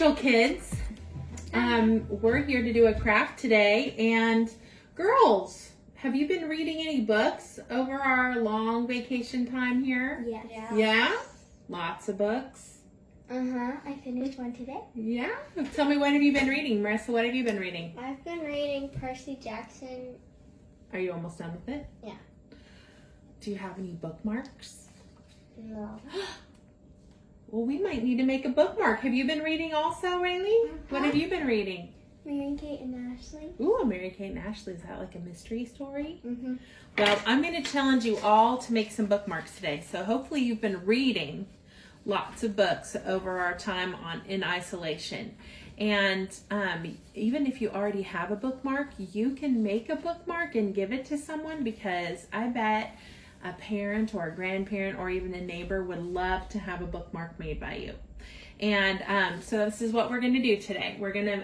Natural Kids. We're here to do a craft today. And girls, have you been reading any books over our long vacation time here? Yes. Yeah? Lots of books? I finished one today. Yeah? Tell me, what have you been reading? Marissa, what have you been reading? I've been reading Percy Jackson. Are you almost done with it? Yeah. Do you have any bookmarks? No. Well, we might need to make a bookmark. Have you been reading also, Rayleigh? What have you been reading? Mary-Kate and Ashley. Ooh, Mary-Kate and Ashley. Is that like a mystery story? Mm-hmm. Well, I'm going to challenge you all to make some bookmarks today. So hopefully you've been reading lots of books over our time in isolation. And even if you already have a bookmark, you can make a bookmark and give it to someone, because I bet a parent or a grandparent or even a neighbor would love to have a bookmark made by you. And so this is what we're going to do today. We're going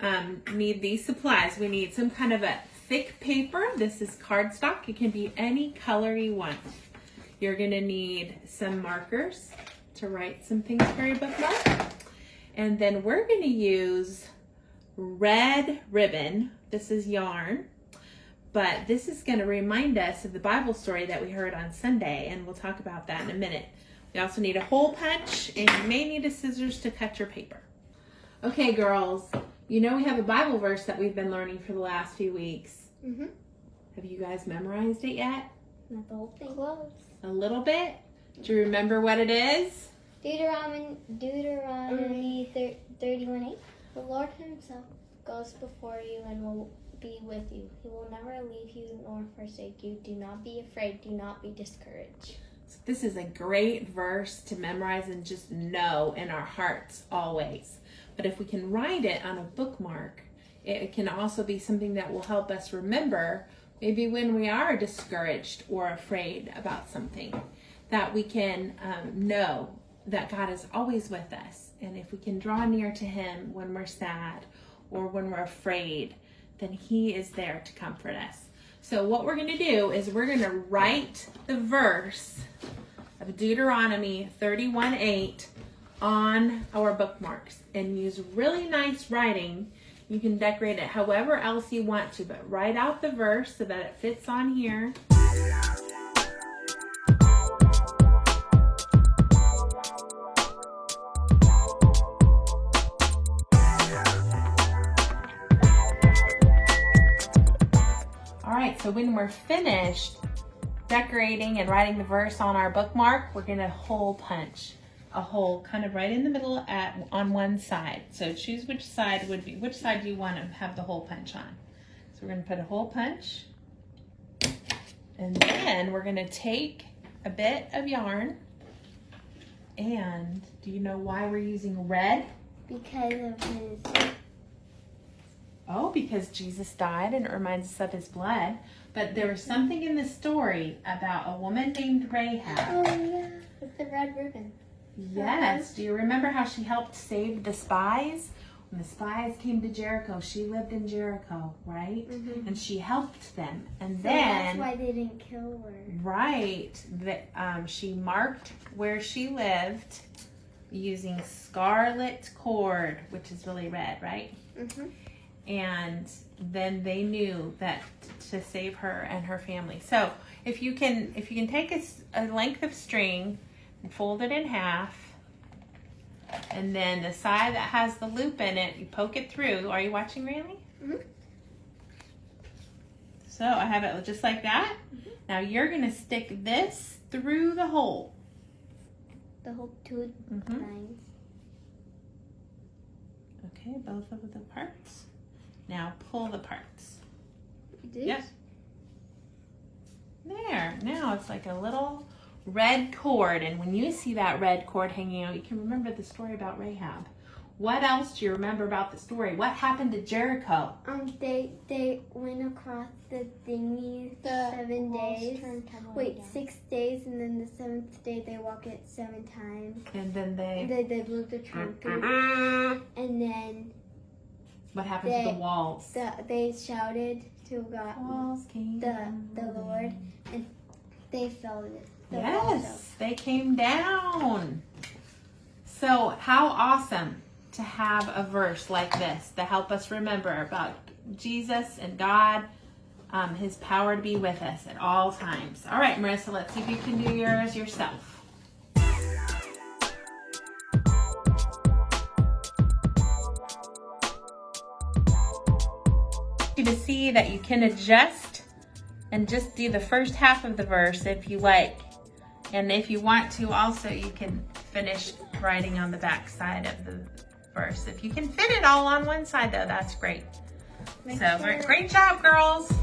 to need these supplies. We need some kind of a thick paper. This is cardstock. It can be any color you want. You're going to need some markers to write some things for your bookmark. And then we're going to use red ribbon. This is yarn. But this is going to remind us of the Bible story that we heard on Sunday, and we'll talk about that in a minute. We also need a hole punch, and you may need a scissors to cut your paper. Okay, girls, you know we have a Bible verse that we've been learning for the last few weeks. Mm-hmm. Have you guys memorized it yet? Not the whole thing. Close. A little bit? Do you remember what it is? Deuteronomy 31:8. The Lord himself goes before you and will be with you. He will never leave you nor forsake you. Do not be afraid. Do not be discouraged. So this is a great verse to memorize and just know in our hearts always. But if we can write it on a bookmark, it can also be something that will help us remember maybe when we are discouraged or afraid about something, that we can know that God is always with us. And if we can draw near to him when we're sad or when we're afraid, then he is there to comfort us. So what we're going to do is we're going to write the verse of Deuteronomy 31:8 on our bookmarks and use really nice writing. You can decorate it however else you want to, but write out the verse so that it fits on here. So when we're finished decorating and writing the verse on our bookmark, we're going to hole punch a hole kind of right in the middle on one side. So choose which side do you want to have the hole punch on. So we're going to put a hole punch, and then we're going to take a bit of yarn. And do you know why we're using red? Because of his... Oh, because Jesus died and it reminds us of his blood. But there was something in the story about a woman named Rahab. Oh, yeah. With the red ribbon. Yes. Do you remember how she helped save the spies? When the spies came to Jericho, she lived in Jericho, right? Mm-hmm. And she helped them. And then... that's why they didn't kill her. Right. She marked where she lived using scarlet cord, which is really red, right? Mm-hmm. And then they knew that to save her and her family. So if you can take a length of string and fold it in half, and then the side that has the loop in it, you poke it through. Are you watching, Rayleigh? Mm-hmm. So I have it just like that. Mm-hmm. Now you're going to stick this through the hole. The whole two lines. Okay, both of the parts. Now pull the parts. This? Yep. There. Now it's like a little red cord. And when you see that red cord hanging out, you can remember the story about Rahab. What else do you remember about the story? What happened to Jericho? They went across the thingy 7 days. 6 days, and then the 7th day they walk it 7 times. And then they blew the trumpet. And then what happened to the walls? They shouted to God, walls came the Lord, and they fell. Yes, they came down. So how awesome to have a verse like this to help us remember about Jesus and God, his power to be with us at all times. All right, Marissa, let's see if you can do yours yourself. To see that you can adjust and just do the first half of the verse if you like. And if you want to also, you can finish writing on the back side of the verse. If you can fit it all on one side though, that's great. Great job, girls.